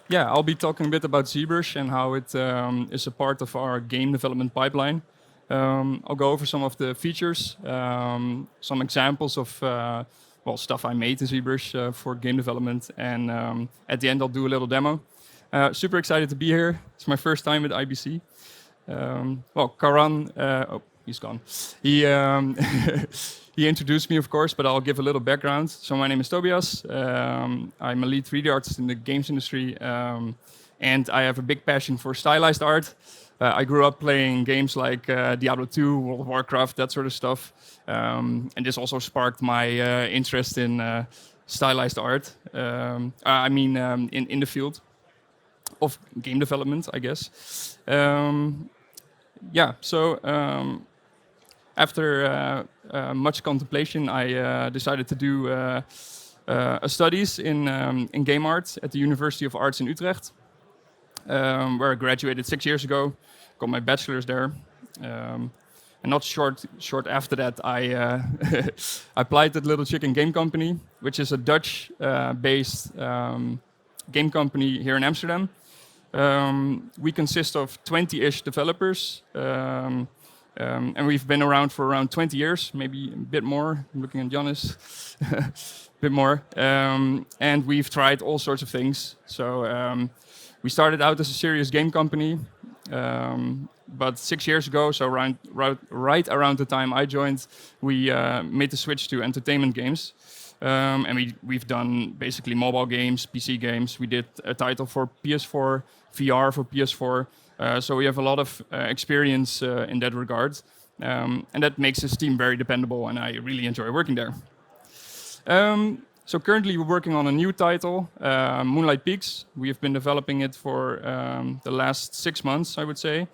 Yeah, I'll be talking a bit about ZBrush and how it is a part of our game development pipeline. I'll go over some of the features, some examples of stuff I made in ZBrush for game development, and at the end I'll do a little demo. Super excited to be here. It's my first time at IBC. Karan, he's gone. He he introduced me, of course, but I'll give a little background. So my name is Tobias. I'm a lead 3D artist in the games industry, and I have a big passion for stylized art. I grew up playing games like Diablo 2, World of Warcraft, that sort of stuff, and this also sparked my interest in stylized art. In the field of game development, I guess. After much contemplation, I decided to do studies in game art at the University of Arts in Utrecht, where I graduated 6 years ago, got my bachelor's there. And not short after that, I I applied at Little Chicken Game Company, which is a Dutch-based game company here in Amsterdam. We consist of 20-ish developers, and we've been around for around 20 years, maybe a bit more. I'm looking at Jonas, a bit more. And we've tried all sorts of things. So we started out as a serious game company, but 6 years ago, so right around the time I joined, we made the switch to entertainment games. And we've done basically mobile games, PC games. We did a title for PS4, VR for PS4. So we have a lot of experience in that regard. And that makes this team very dependable, and I really enjoy working there. So currently we're working on a new title, Moonlight Peaks. We have been developing it for the last 6 months, I would say.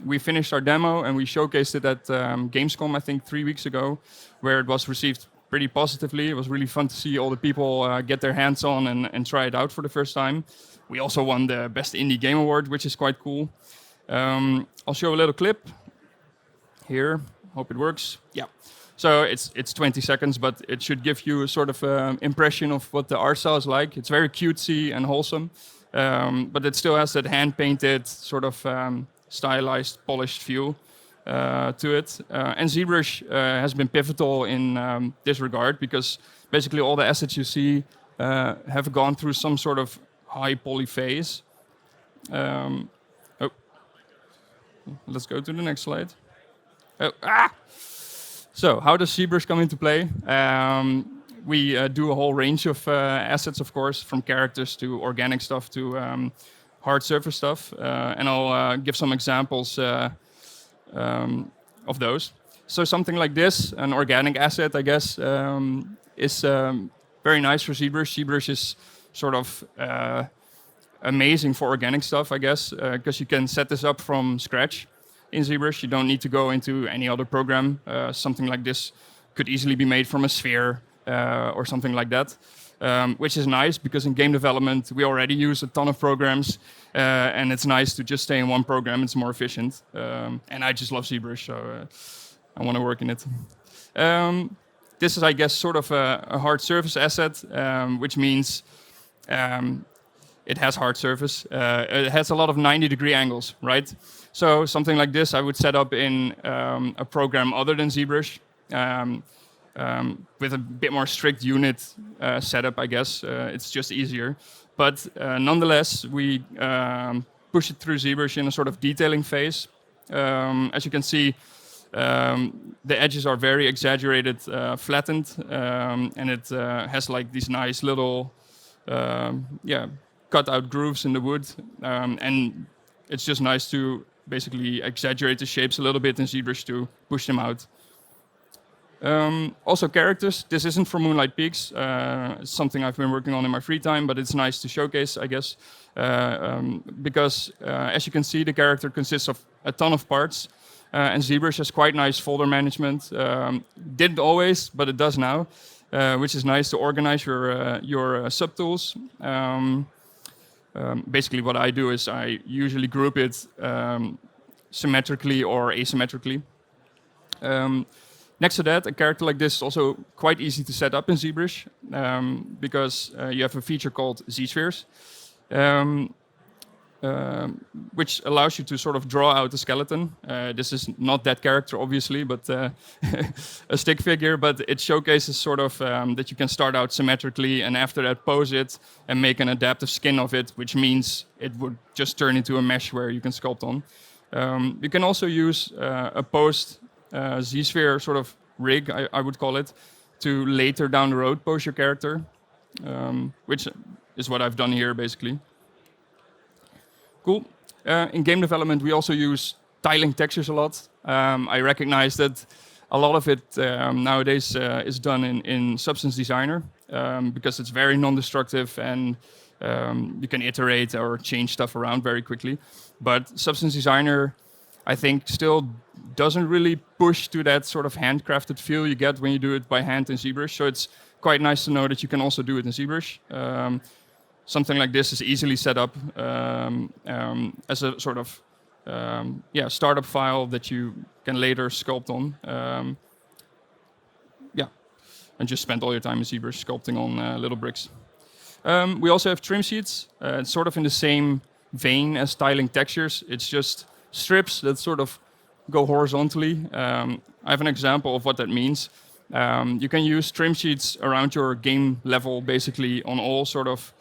We finished our demo and we showcased it at Gamescom, I think 3 weeks ago, where it was received pretty positively. It was really fun to see all the people get their hands on and try it out for the first time. We also won the Best Indie Game Award, which is quite cool. I'll show a little clip here. Hope it works. Yeah. So it's 20 seconds, but it should give you a sort of impression of what the art style is like. It's very cutesy and wholesome, but it still has that hand-painted, sort of stylized, polished feel to it. And ZBrush has been pivotal in this regard, because basically all the assets you see have gone through some sort of high poly phase. Let's go to the next slide. So how does ZBrush come into play? We do a whole range of assets, of course, from characters to organic stuff to hard surface stuff. And I'll give some examples of those. So something like this, an organic asset, I guess, is very nice for ZBrush. ZBrush is sort of amazing for organic stuff, I guess, because you can set this up from scratch in ZBrush. You don't need to go into any other program. Something like this could easily be made from a sphere or something like that, which is nice because in game development we already use a ton of programs, and it's nice to just stay in one program. It's more efficient, and I just love ZBrush, so I want to work in it. This is, I guess, sort of a hard surface asset, which means it has hard surface. It has a lot of 90-degree angles, right? So something like this I would set up in a program other than ZBrush, with a bit more strict unit setup, I guess. It's just easier. But nonetheless, we push it through ZBrush in a sort of detailing phase. As you can see, the edges are very exaggerated, flattened, and it has like these nice little cut out grooves in the wood, and it's just nice to basically exaggerate the shapes a little bit in ZBrush to push them out. Also characters. This isn't for Moonlight Peaks. It's something I've been working on in my free time, but it's nice to showcase, I guess, because as you can see, the character consists of a ton of parts, and ZBrush has quite nice folder management. Didn't always, but it does now, which is nice to organize your subtools. Basically, what I do is I usually group it symmetrically or asymmetrically. Next to that, a character like this is also quite easy to set up in ZBrush, because you have a feature called Z-spheres. Um, which allows you to sort of draw out the skeleton. This is not that character, obviously, but a stick figure. But it showcases sort of that you can start out symmetrically and after that pose it and make an adaptive skin of it, which means it would just turn into a mesh where you can sculpt on. You can also use a post Z-sphere sort of rig, I would call it, to later down the road pose your character, which is what I've done here, basically. Cool. In game development, we also use tiling textures a lot. I recognize that a lot of it nowadays is done in Substance Designer because it's very non-destructive and you can iterate or change stuff around very quickly. But Substance Designer, I think, still doesn't really push to that sort of handcrafted feel you get when you do it by hand in ZBrush. So it's quite nice to know that you can also do it in ZBrush. Something like this is easily set up as a sort of startup file that you can later sculpt on. And just spend all your time in ZBrush sculpting on little bricks. We also have trim sheets. It's sort of in the same vein as tiling textures. It's just strips that sort of go horizontally. I have an example of what that means. You can use trim sheets around your game level, basically on all sort of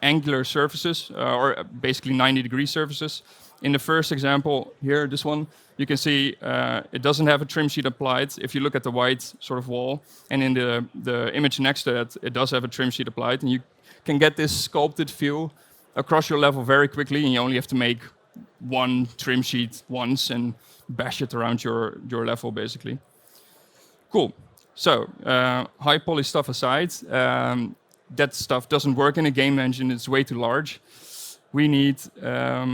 angular surfaces, or basically 90-degree surfaces. In the first example here, this one, you can see it doesn't have a trim sheet applied if you look at the white sort of wall. And in the image next to it, it does have a trim sheet applied. And you can get this sculpted feel across your level very quickly, and you only have to make one trim sheet once and bash it around your level, basically. Cool. So, high poly stuff aside, that stuff doesn't work in a game engine. It's way too large. We need a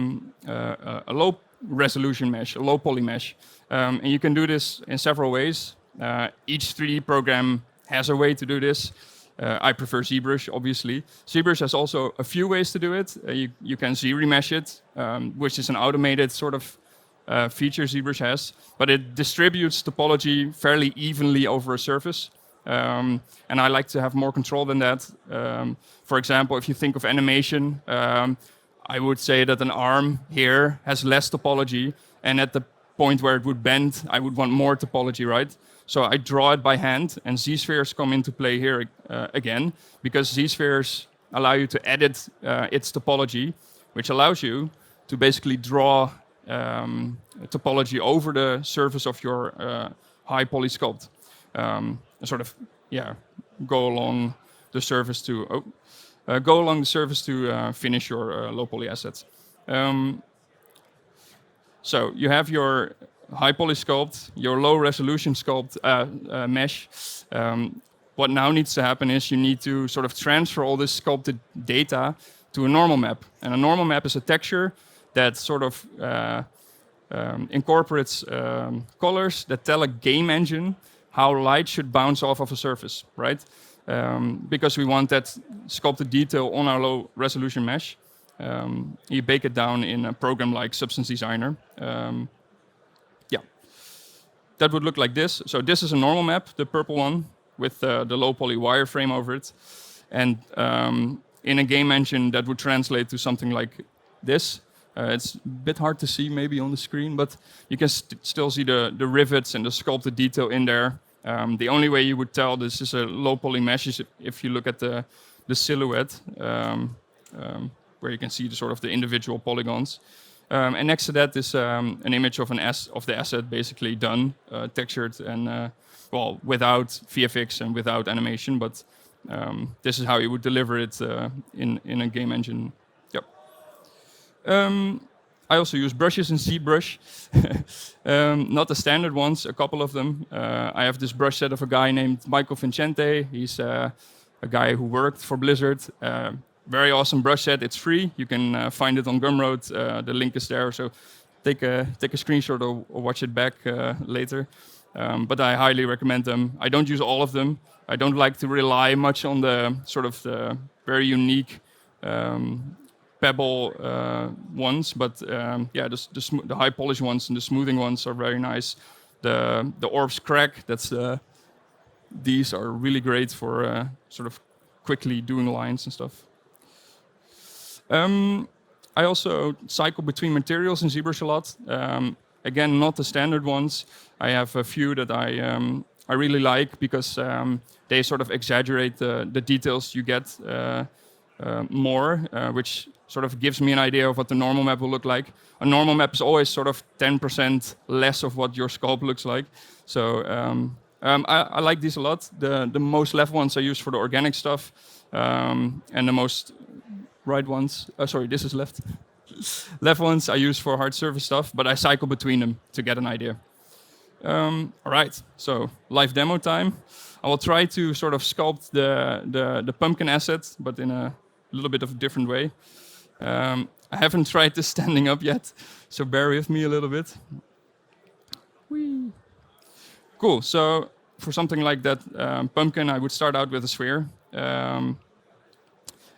low resolution mesh, a low poly mesh. And you can do this in several ways. Each 3D program has a way to do this. I prefer ZBrush, obviously. ZBrush has also a few ways to do it. You can Z-remesh it, which is an automated sort of feature ZBrush has. But it distributes topology fairly evenly over a surface. And I like to have more control than that. For example, if you think of animation, I would say that an arm here has less topology, and at the point where it would bend, I would want more topology, right? So I draw it by hand, and Z-spheres come into play here again, because Z-spheres allow you to edit its topology, which allows you to basically draw topology over the surface of your high poly sculpt. Sort of, go along the surface to finish your low poly assets. So you have your high poly sculpt, your low resolution sculpt mesh. What now needs to happen is you need to sort of transfer all this sculpted data to a normal map. And a normal map is a texture that sort of incorporates colors that tell a game engine how light should bounce off of a surface, right? Because we want that sculpted detail on our low resolution mesh. You bake it down in a program like Substance Designer. That would look like this. So this is a normal map, the purple one, with the low poly wireframe over it. And in a game engine, that would translate to something like this. It's a bit hard to see maybe on the screen, but you can still see the rivets and the sculpted detail in there. The only way you would tell this is a low poly mesh is if you look at the silhouette, where you can see the sort of the individual polygons. And next to that is an image of the asset basically done, textured, and without VFX and without animation. But this is how you would deliver it in a game engine. Yep. I also use brushes in ZBrush, not the standard ones, a couple of them. I have this brush set of a guy named Michael Vincente. He's a guy who worked for Blizzard. Very awesome brush set. It's free. You can find it on Gumroad. The link is there. So take a screenshot or watch it back later. But I highly recommend them. I don't use all of them. I don't like to rely much on the sort of the very unique pebble ones, but the high polish ones and the smoothing ones are very nice. The Orbs Crack, these are really great for sort of quickly doing lines and stuff. I also cycle between materials in ZBrush a lot. Again, not the standard ones. I have a few that I really like because they sort of exaggerate the details you get more, which sort of gives me an idea of what the normal map will look like. A normal map is always sort of 10% less of what your sculpt looks like. So I like these a lot. The most left ones I use for the organic stuff, and the most right ones, sorry, this is left. Left ones I use for hard surface stuff, but I cycle between them to get an idea. All right, so live demo time. I will try to sort of sculpt the pumpkin asset, but in a little bit of a different way. I haven't tried this standing up yet, so bear with me a little bit. Whee. Cool, so for something like that pumpkin, I would start out with a sphere.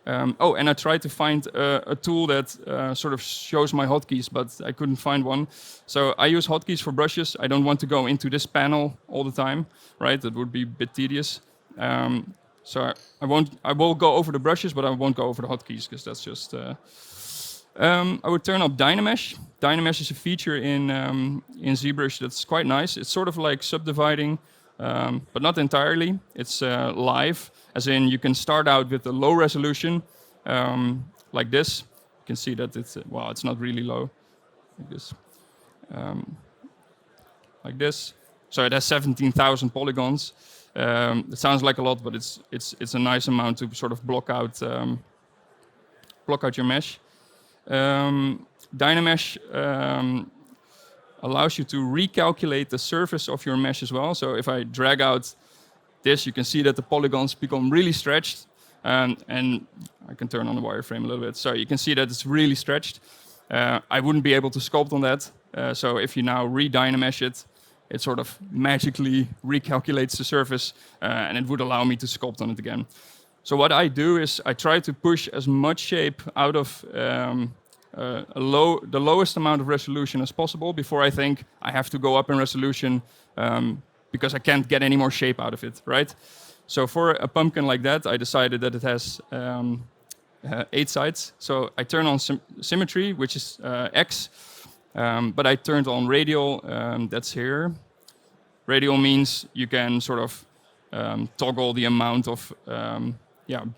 And I tried to find a tool that sort of shows my hotkeys, but I couldn't find one. So I use hotkeys for brushes. I don't want to go into this panel all the time, right? That would be a bit tedious. So I will go over the brushes, but I won't go over the hotkeys because that's just. I would turn up Dynamesh. Dynamesh is a feature in ZBrush that's quite nice. It's sort of like subdividing, but not entirely. It's live, as in you can start out with a low resolution, like this. You can see that it's not really low, like this. Like this. So it has 17,000 polygons. It sounds like a lot, but it's a nice amount to sort of block out your mesh. Dynamesh allows you to recalculate the surface of your mesh as well. So if I drag out this, you can see that the polygons become really stretched. And I can turn on the wireframe a little bit. So you can see that it's really stretched. I wouldn't be able to sculpt on that. So if you now re-Dynamesh it, it sort of magically recalculates the surface, and it would allow me to sculpt on it again. So what I do is I try to push as much shape out of the lowest amount of resolution as possible before I think I have to go up in resolution because I can't get any more shape out of it, right? So for a pumpkin like that, I decided that it has 8 sides. So I turn on symmetry, which is X, but I turned on radial, that's here. Radial means you can sort of toggle the amount of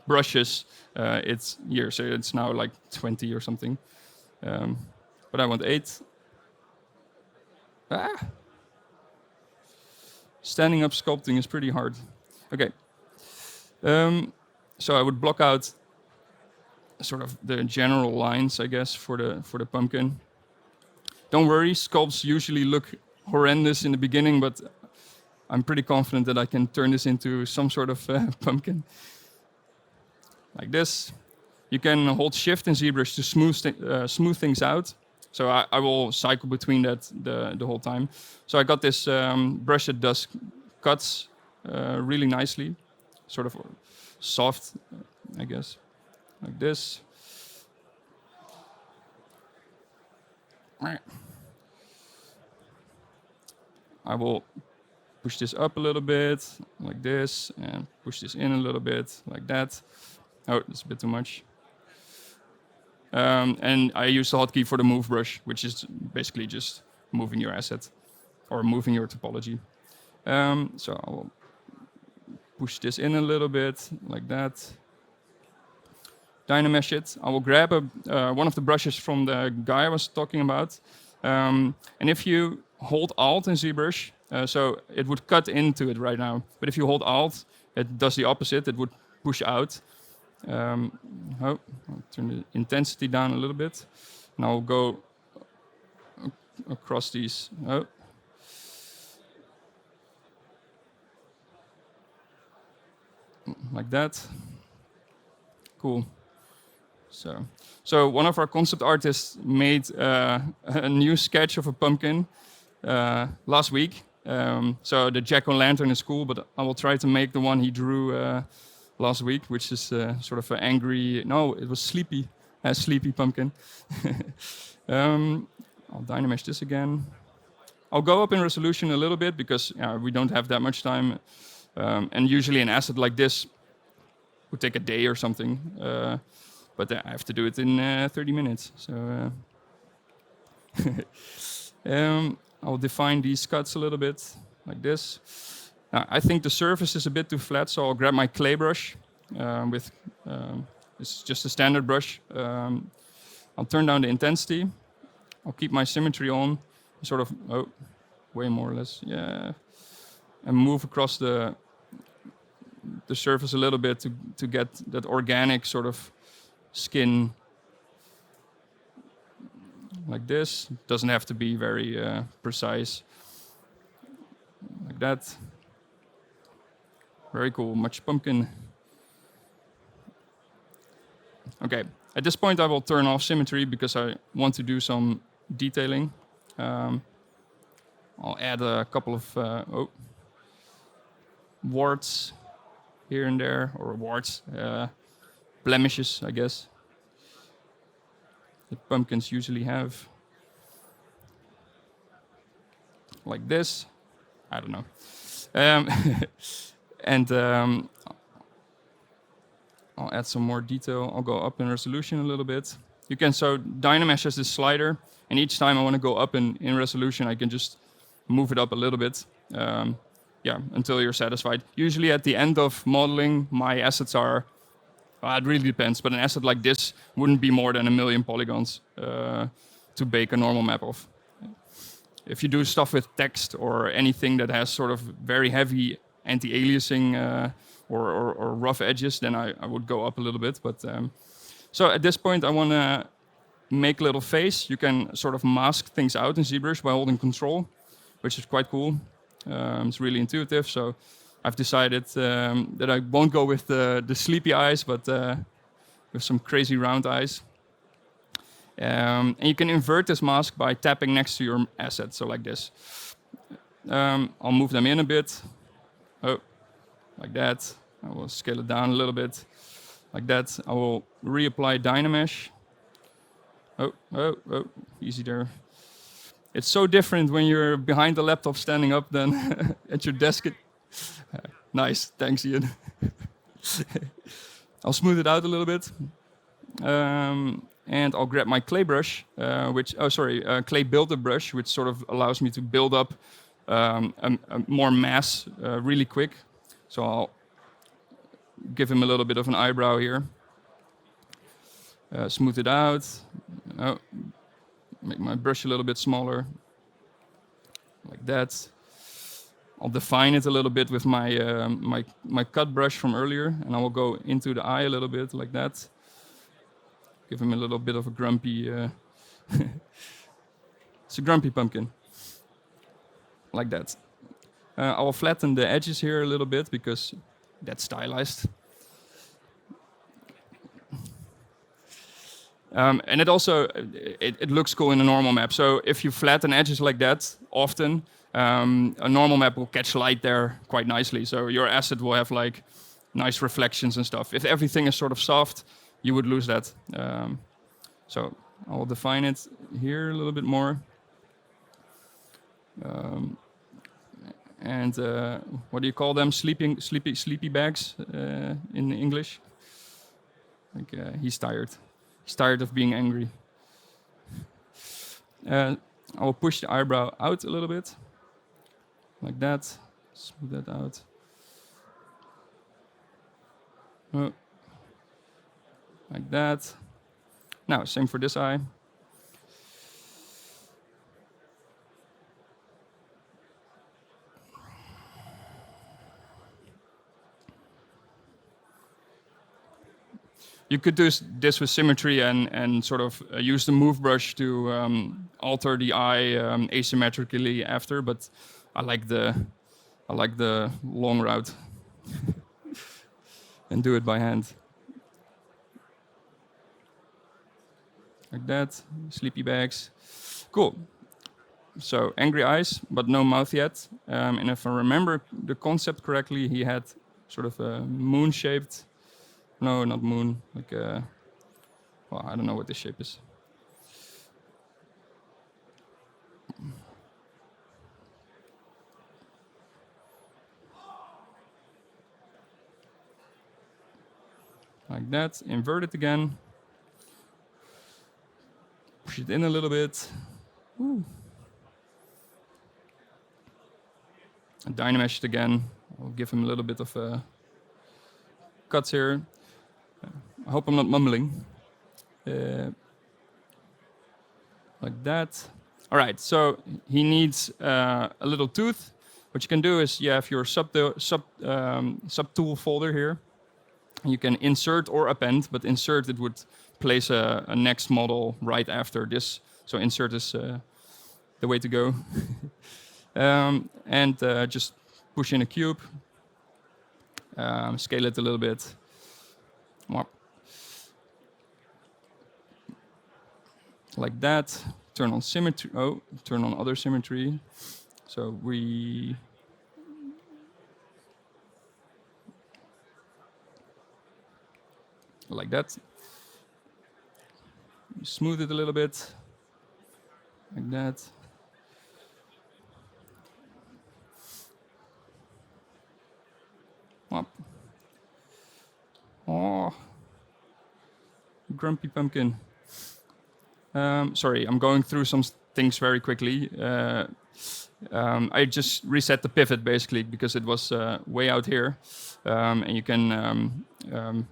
brushes. It's here, so it's now like 20 or something. But I want 8. Standing up sculpting is pretty hard. Okay. So I would block out sort of the general lines, I guess, for the pumpkin. Don't worry, sculpts usually look horrendous in the beginning, but I'm pretty confident that I can turn this into some sort of pumpkin. Like this. You can hold Shift in ZBrush to smooth things out. So I will cycle between that the whole time. So I got this brush that does cuts really nicely, sort of soft, I guess, like this. I will push this up a little bit, like this, and push this in a little bit, like that. Oh, that's a bit too much. And I use the hotkey for the move brush, which is basically just moving your asset or moving your topology. So I'll push this in a little bit, like that. Dynamesh it. I will grab one of the brushes from the guy I was talking about. And if you hold Alt in ZBrush, so it would cut into it right now. But if you hold Alt, it does the opposite. It would push out. I'll turn the intensity down a little bit. And I'll go across these. Like that. Cool. So one of our concept artists made a new sketch of a pumpkin last week. So the jack-o'-lantern is cool, but I will try to make the one he drew last week, which is sort of an angry. No, it was sleepy, a sleepy pumpkin. I'll Dynamesh this again. I'll go up in resolution a little bit because we don't have that much time, and usually an asset like this would take a day or something. but I have to do it in 30 minutes. So I'll define these cuts a little bit like this. I think the surface is a bit too flat, so I'll grab my clay brush it's just a standard brush. I'll turn down the intensity. I'll keep my symmetry on, sort of, way more or less, yeah. And move across the surface a little bit to get that organic sort of skin like this. Doesn't have to be very precise. Like that. Very cool, much pumpkin. Okay, at this point I will turn off symmetry because I want to do some detailing. I'll add a couple of warts here and there, or warts, blemishes, I guess, that pumpkins usually have. Like this, I don't know. And I'll add some more detail. I'll go up in resolution a little bit. You can, so Dynamesh has this slider, and each time I want to go up in resolution, I can just move it up a little bit. Until you're satisfied. Usually at the end of modeling, my assets are, it really depends, but an asset like this wouldn't be more than 1 million polygons to bake a normal map of. If you do stuff with text or anything that has sort of very heavy anti-aliasing or rough edges, then I would go up a little bit. But so at this point, I want to make a little face. You can sort of mask things out in ZBrush by holding Control, which is quite cool. It's really intuitive, so I've decided that I won't go with the sleepy eyes, but with some crazy round eyes. And you can invert this mask by tapping next to your asset, so like this. I'll move them in a bit. Like that. I will scale it down a little bit. Like that. I will reapply Dynamesh. Easy there. It's so different when you're behind the laptop standing up than at your desk. Nice, thanks Ian. I'll smooth it out a little bit. And I'll grab my clay brush, clay build-up brush, which sort of allows me to build up a more mass really quick. So I'll give him a little bit of an eyebrow here. Smooth it out. Make my brush a little bit smaller, like that. I'll define it a little bit with my my cut brush from earlier, and I will go into the eye a little bit, like that. Give him a little bit of a grumpy. It's a grumpy pumpkin, like that. I will flatten the edges here a little bit because that's stylized. And it also it looks cool in a normal map. So if you flatten edges like that often, a normal map will catch light there quite nicely. So your asset will have like nice reflections and stuff. If everything is sort of soft, you would lose that. So I will define it here a little bit more. And what do you call them? Sleepy bags in English. Like he's tired. He's tired of being angry. I will push the eyebrow out a little bit, like that. Smooth that out. Like that. Now, same for this eye. You could do this with symmetry and sort of use the move brush to alter the eye asymmetrically after, but I like the long route and do it by hand. Like that, sleepy bags. Cool. So angry eyes, but no mouth yet. And if I remember the concept correctly, he had sort of a moon-shaped. No, not moon. Like well, I don't know what this shape is. Like that. Invert it again. Push it in a little bit. Ooh. And Dynamesh it again. I'll give him a little bit of cuts here. I hope I'm not mumbling. Like that. All right, so he needs a little tooth. What you can do is you have your subtool folder here. You can insert or append, but insert it would place a next model right after this. So insert is the way to go. And just push in a cube. Scale it a little bit. Like that. Turn on symmetry. Oh, turn on other symmetry. So we like that. Smooth it a little bit. Like that. Up. Oh, grumpy pumpkin. Sorry, I'm going through some things very quickly. I just reset the pivot basically because it was way out here. And you can,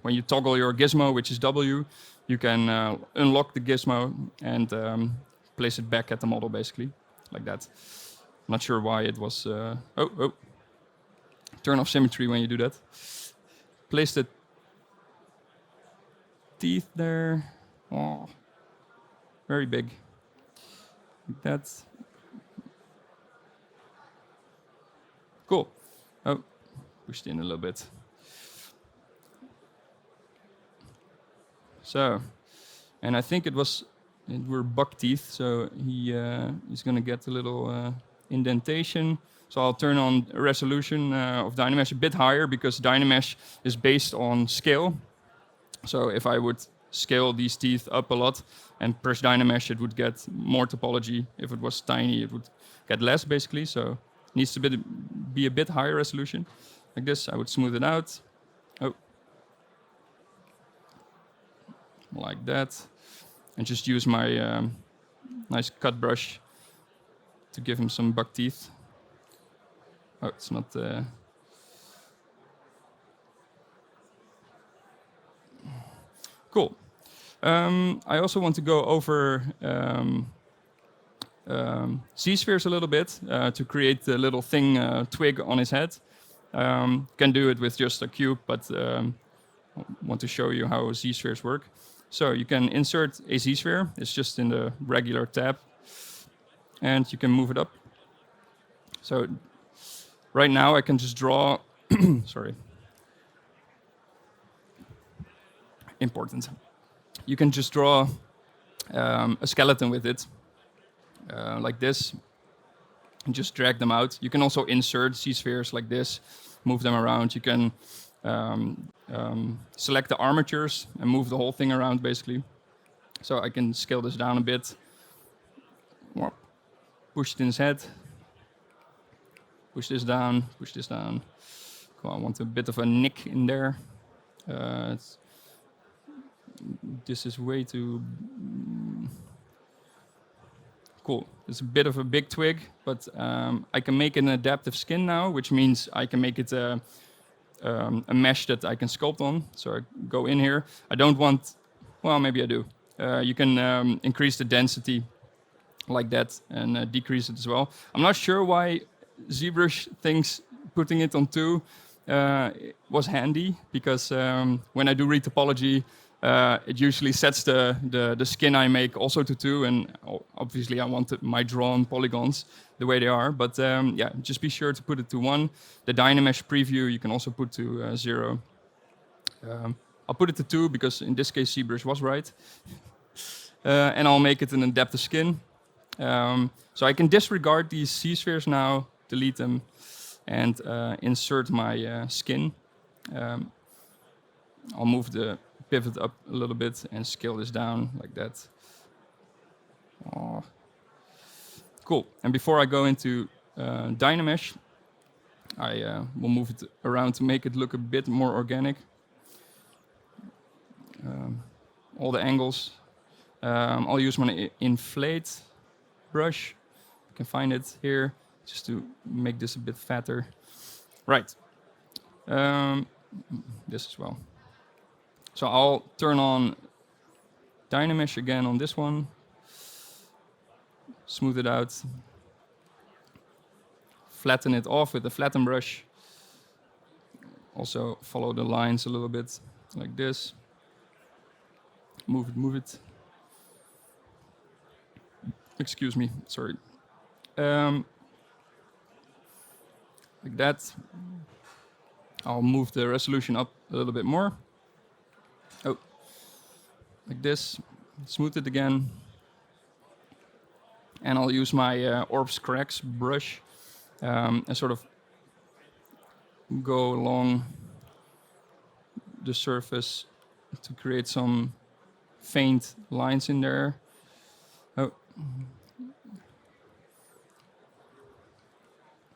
when you toggle your gizmo, which is W, you can unlock the gizmo and place it back at the model basically, like that. I'm not sure why it was, turn off symmetry when you do that. Place the teeth there. Oh, very big. Like that. Cool. Oh, pushed in a little bit. So, and I think it were buck teeth, so he's gonna get a little indentation. So I'll turn on resolution of Dynamesh a bit higher because Dynamesh is based on scale. So if I would scale these teeth up a lot and press Dynamesh, it would get more topology. If it was tiny, it would get less basically. So it needs to be a bit higher resolution. Like this, I would smooth it out. Oh. Like that. And just use my nice cut brush to give him some buck teeth. Oh, it's not... Cool. I also want to go over Z-spheres a little bit to create the little thing twig on his head. Can do it with just a cube, but I want to show you how Z-spheres work. So you can insert a Z-sphere. It's just in the regular tab. And you can move it up. So right now I can just draw, sorry. Important. You can just draw a skeleton with it, like this, and just drag them out. You can also insert Z-spheres like this, move them around. You can select the armatures and move the whole thing around, basically. So I can scale this down a bit. Push it in his head. Push this down, push this down. Cool, I want a bit of a nick in there. This is way too... Cool. It's a bit of a big twig, but I can make an adaptive skin now, which means I can make it a mesh that I can sculpt on. So I go in here. I don't want... Well, maybe I do. You can increase the density like that and decrease it as well. I'm not sure why ZBrush thinks putting it on 2 was handy, because when I do retopology, it usually sets the skin I make also to 2, and obviously I want my drawn polygons the way they are. But yeah, just be sure to put it to 1. The Dynamesh preview you can also put to 0. I'll put it to 2 because in this case ZBrush was right. And I'll make it an adaptive skin. So I can disregard these Z-spheres now, delete them, and insert my skin. I'll move the pivot up a little bit and scale this down like that. Oh. Cool. And before I go into Dynamesh, I will move it around to make it look a bit more organic. All the angles I'll use my inflate brush. You can find it here, just to make this a bit fatter. Right. This as well. So I'll turn on Dynamesh again on this one. Smooth it out. Flatten it off with the flatten brush. Also follow the lines a little bit, like this. Move it, move it. Excuse me, sorry. Like that. I'll move the resolution up a little bit more. Oh, like this. Smooth it again. And I'll use my Orbs Cracks brush and sort of go along the surface to create some faint lines in there. Oh,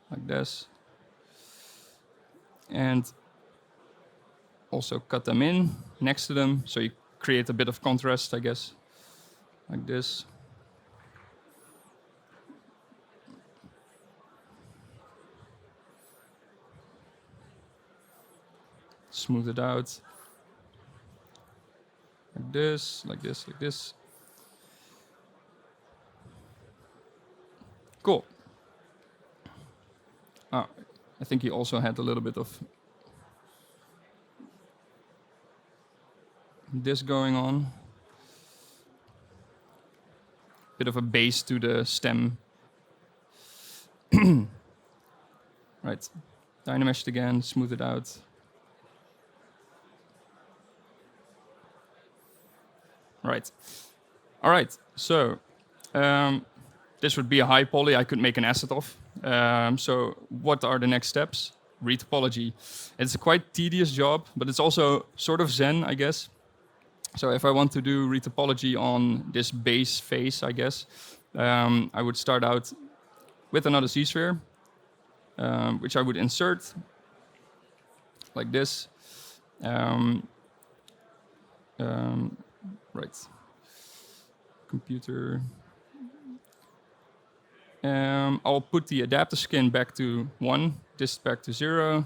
like this. And also cut them in next to them, so you create a bit of contrast, I guess, like this. Smooth it out. Like this, like this, like this. Cool. Oh, I think he also had a little bit of this going on. Bit of a base to the stem. Right. Dynamesh it again, smooth it out. Right. All right. So this would be a high poly I could make an asset of. So what are the next steps? Retopology. It's a quite tedious job, but it's also sort of zen, I guess. So if I want to do retopology on this base face, I guess, I would start out with another Z-sphere, which I would insert like this. Right. Computer. I'll put the adapter skin back to 1, this back to 0,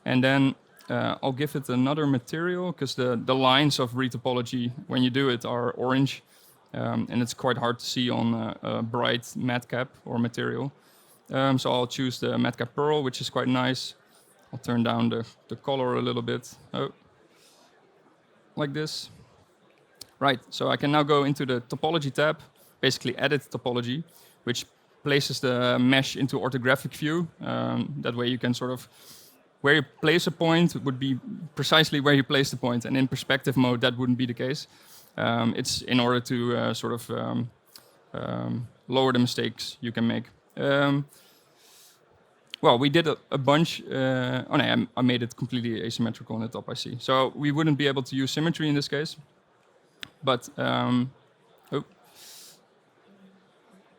and then I'll give it another material, because the lines of retopology, when you do it, are orange, and it's quite hard to see on a bright matcap or material. So I'll choose the matcap pearl, which is quite nice. I'll turn down the color a little bit. Oh, like this. Right, so I can now go into the topology tab, basically edit topology, which places the mesh into orthographic view. That way you can sort of, where you place a point would be precisely where you place the point, and in perspective mode that wouldn't be the case. It's in order to sort of lower the mistakes you can make. Well, we did a bunch. Oh no, I made it completely asymmetrical on the top, I see. So we wouldn't be able to use symmetry in this case. But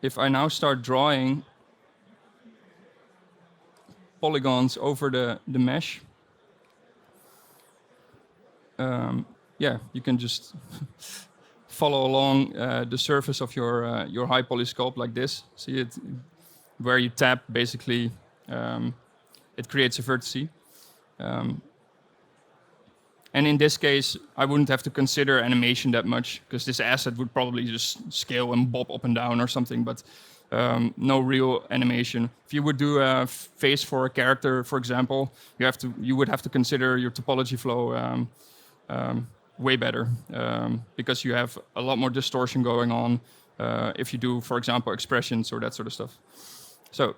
if I now start drawing polygons over the mesh, yeah, you can just follow along the surface of your high poly sculpt like this. See it, where you tap, basically, it creates a vertice. And in this case, I wouldn't have to consider animation that much, because this asset would probably just scale and bob up and down or something, but no real animation. If you would do a face for a character, for example, you would have to consider your topology flow way better, because you have a lot more distortion going on if you do, for example, expressions or that sort of stuff. So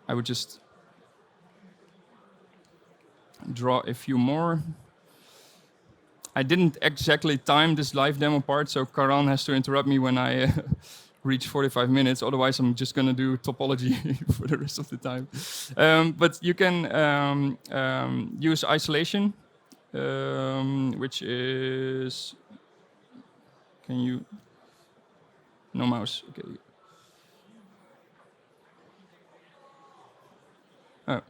I would just draw a few more. I didn't exactly time this live demo part, so Karan has to interrupt me when I reach 45 minutes. Otherwise, I'm just going to do topology for the rest of the time. But you can use isolation, which is... Can you... No mouse. Okay. Oh.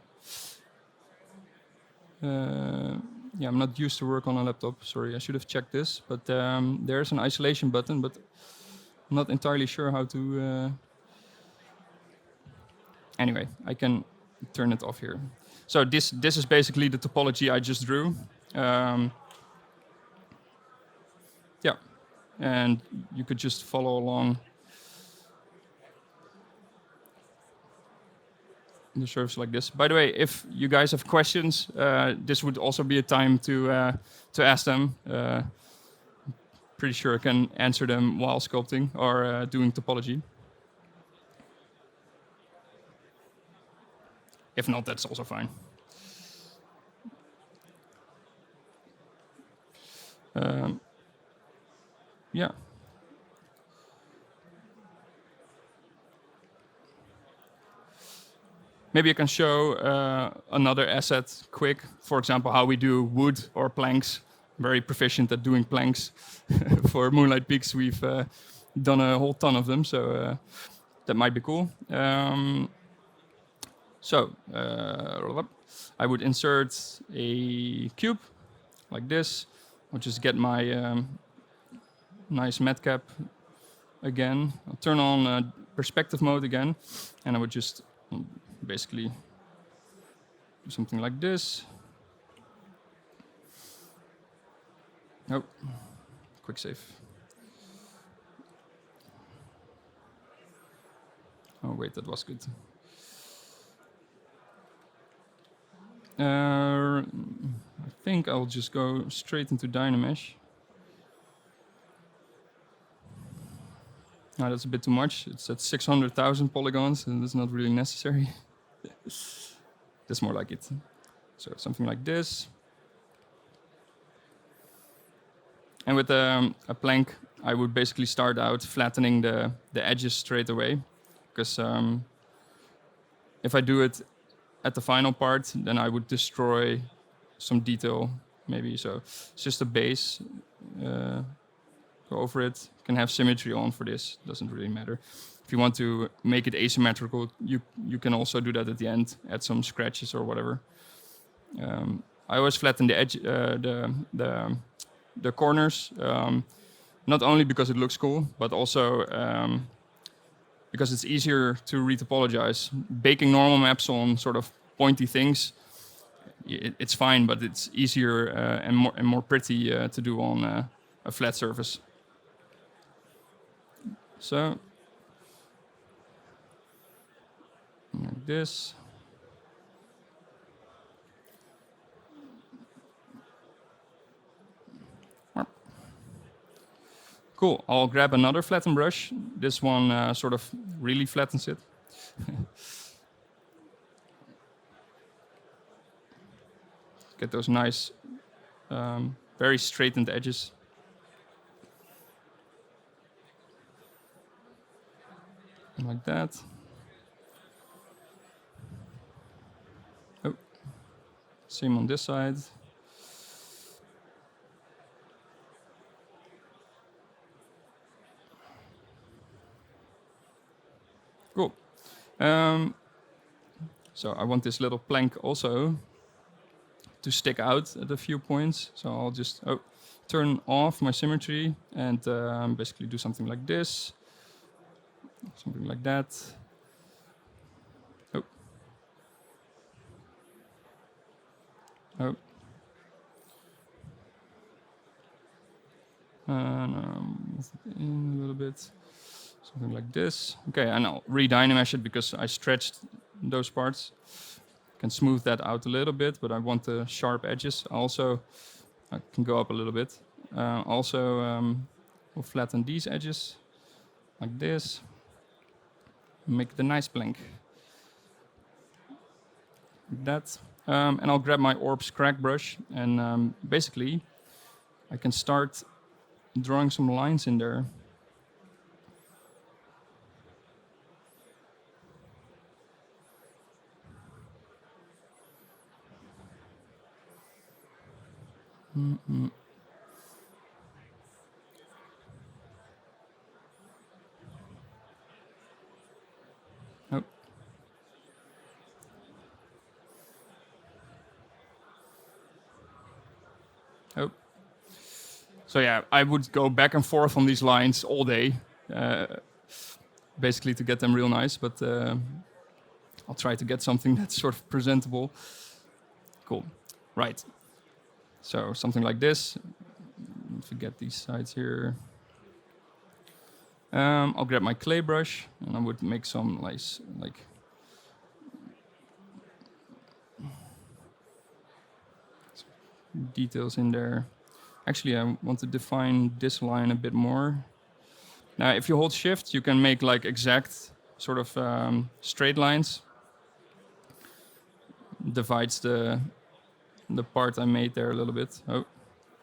Yeah, I'm not used to work on a laptop. Sorry, I should have checked this. But there's an isolation button. But not entirely sure how to... Anyway, I can turn it off here. So this is basically the topology I just drew. Yeah, and you could just follow along the surface like this. By the way, if you guys have questions, this would also be a time to ask them. Pretty sure I can answer them while sculpting or doing topology. If not, that's also fine. Yeah. Maybe I can show another asset quick. For example, how we do wood or planks. Very proficient at doing planks. For Moonlight Peaks, we've done a whole ton of them, so that might be cool. I would insert a cube like this. I'll just get my nice matcap again. I'll turn on perspective mode again, and I would just basically do something like this. Oh, quick save. Oh wait, that was good. I think I'll just go straight into Dynamesh. No, that's a bit too much. It's at 600,000 polygons, and it's not really necessary. That's more like it. So something like this. And with a plank, I would basically start out flattening the edges straight away. Because if I do it at the final part, then I would destroy some detail, maybe. So it's just a base. Go over it. You can have symmetry on for this. Doesn't really matter. If you want to make it asymmetrical, you can also do that at the end. Add some scratches or whatever. I always flatten the edge, the corners, not only because it looks cool, but also because it's easier to retopologize. Baking normal maps on sort of pointy things, it's fine, but it's easier and more pretty to do on a flat surface. So, like this. Cool, I'll grab another flatten brush. This one sort of really flattens it. Get those nice, very straightened edges. Like that. Oh, same on this side. Cool. So I want this little plank also to stick out at a few points. So I'll just turn off my symmetry and basically do something like this. Something like that. Oh. Oh. And move it in a little bit. Something like this. Okay, and I'll re-dynamesh it because I stretched those parts. Can smooth that out a little bit, but I want the sharp edges. Also, I can go up a little bit. We'll flatten these edges like this. Make the nice plank. Like that. And I'll grab my Orbs crack brush and basically I can start drawing some lines in there. Oh. Oh. So yeah, I would go back and forth on these lines all day. basically to get them real nice, but I'll try to get something that's sort of presentable. Cool. Right. So something like this. Forget these sides here. I'll grab my clay brush and I would make some like details in there. Actually, I want to define this line a bit more. Now, if you hold Shift, you can make like exact sort of straight lines. Divides the part I made there a little bit. Oh,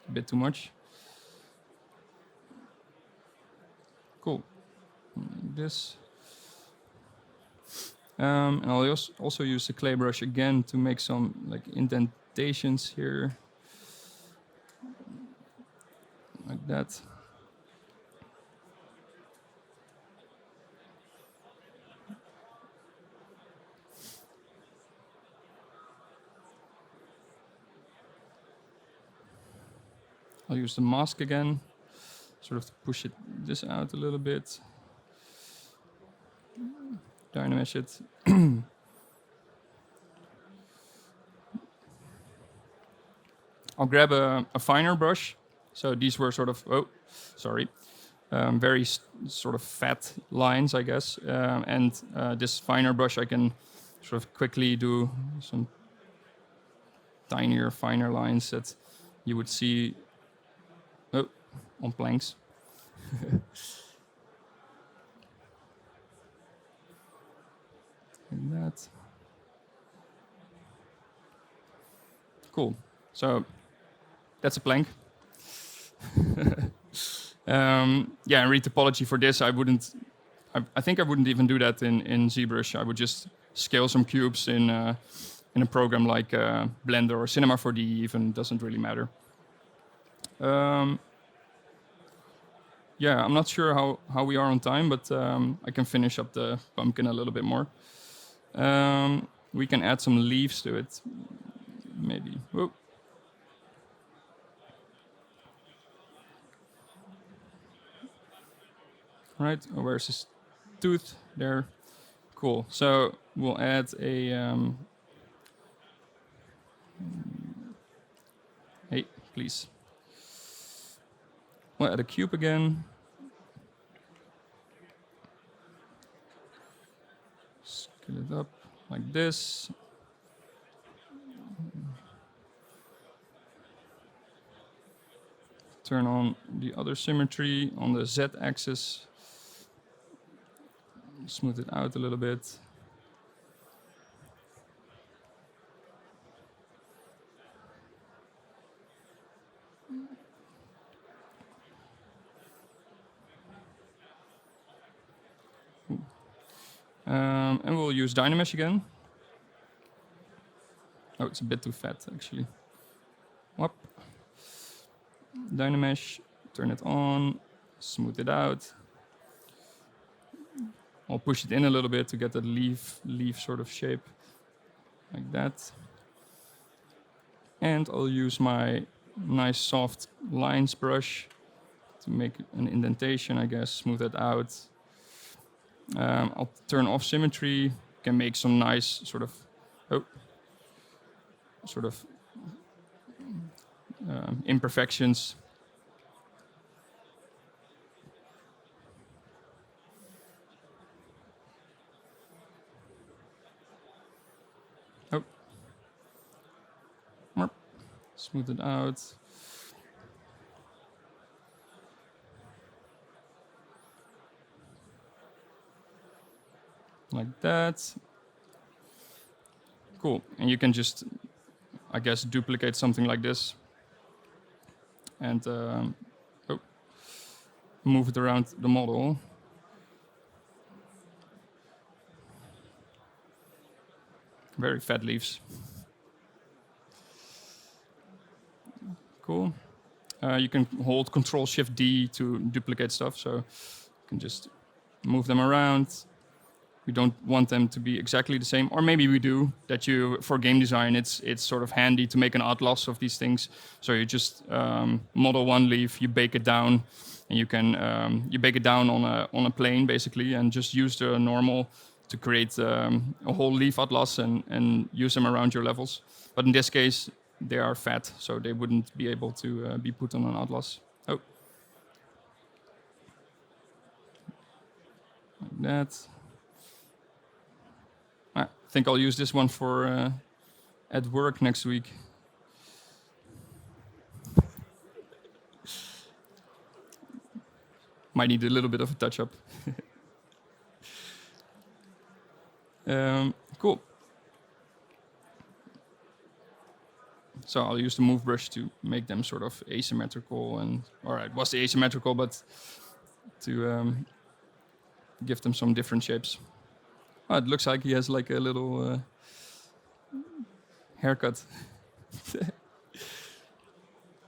a bit too much. Cool. Like this. And I'll also use the clay brush again to make some like indentations here. Like that. I'll use the mask again, sort of to push this out a little bit. Dynamesh it. I'll grab a finer brush. So these were sort of, very sort of fat lines, I guess. And this finer brush, I can sort of quickly do some tinier, finer lines that you would see on planks. Like that. Cool. So that's a plank. Yeah, and read topology for this, I think I wouldn't even do that in ZBrush. I would just scale some cubes in a program like Blender or Cinema 4D, even doesn't really matter. Yeah, I'm not sure how we are on time, but I can finish up the pumpkin a little bit more. We can add some leaves to it, maybe. Whoa. Right, where's his tooth? There. Cool. So we'll add a... hey, please. We'll add a cube again. Scale it up like this. Turn on the other symmetry on the Z-axis. Smooth it out a little bit. And we'll use Dynamesh again. Oh, it's a bit too fat, actually. Whoop. Dynamesh, turn it on, smooth it out. I'll push it in a little bit to get that leaf sort of shape, like that. And I'll use my nice soft lines brush to make an indentation, I guess, smooth it out. I'll turn off symmetry, can make some nice sort of, imperfections. Smooth it out. Like that. Cool. And you can just, I guess, duplicate something like this. And move it around the model. Very fat leaves. Cool. You can hold Control-Shift-D to duplicate stuff, so you can just move them around. We don't want them to be exactly the same, or maybe we do. That you, for game design, it's sort of handy to make an atlas of these things. So you just model one leaf, you bake it down, and you can you bake it down on a plane basically, and just use the normal to create a whole leaf atlas and use them around your levels. But in this case, they are fat, so they wouldn't be able to be put on an atlas. Oh, like that. I think I'll use this one for at work next week. Might need a little bit of a touch-up. Cool. So I'll use the move brush to make them sort of asymmetrical, and it was asymmetrical, but to give them some different shapes. Oh, it looks like he has like a little haircut.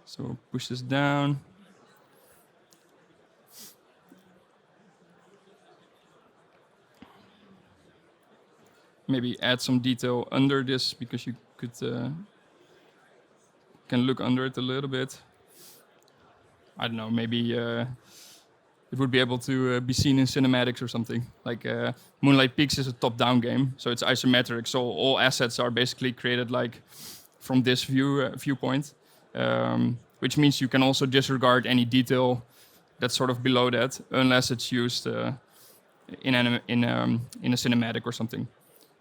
So push this down. Maybe add some detail under this, because you could can look under it a little bit. I don't know, maybe it would be able to be seen in cinematics or something. Like Moonlight Peaks is a top-down game, so it's isometric. So all assets are basically created like from this viewpoint, which means you can also disregard any detail that's sort of below that, unless it's used in a cinematic or something.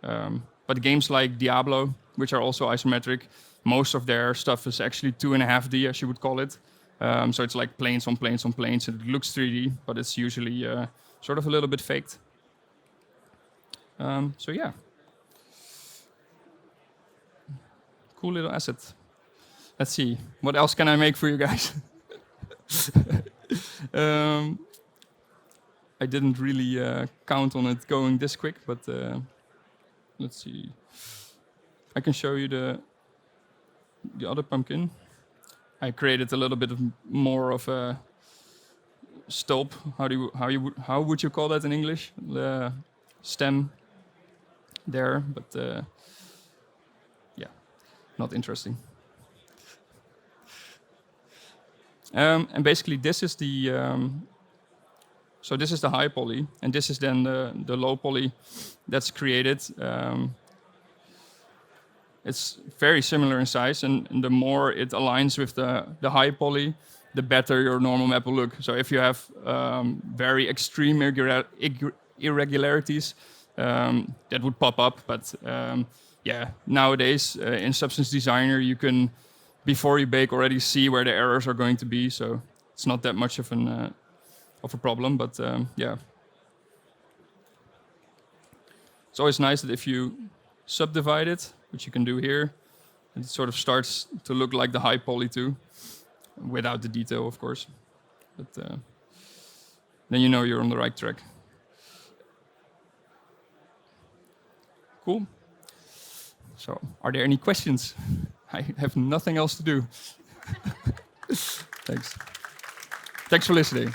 But games like Diablo, which are also isometric, most of their stuff is actually 2.5D, as you would call it. So it's like planes on planes on planes, and it looks 3D, but it's usually sort of a little bit faked. So yeah. Cool little asset. Let's see, what else can I make for you guys? I didn't really count on it going this quick, but let's see. I can show you the other pumpkin. I created a little bit more of a stolp. How would you call that in English? The stem there, but yeah, not interesting. And basically, this is the so this is the high poly, and this is then the low poly that's created. It's very similar in size, and the more it aligns with the high poly, the better your normal map will look. So if you have very extreme irregularities, that would pop up. But yeah, nowadays in Substance Designer, you can, before you bake, already see where the errors are going to be. So it's not that much of a problem. But yeah, it's always nice that if you subdivide it, which you can do here, it sort of starts to look like the high poly too, without the detail, of course. But then you know you're on the right track. Cool. So, are there any questions? I have nothing else to do. Thanks. Thanks for listening.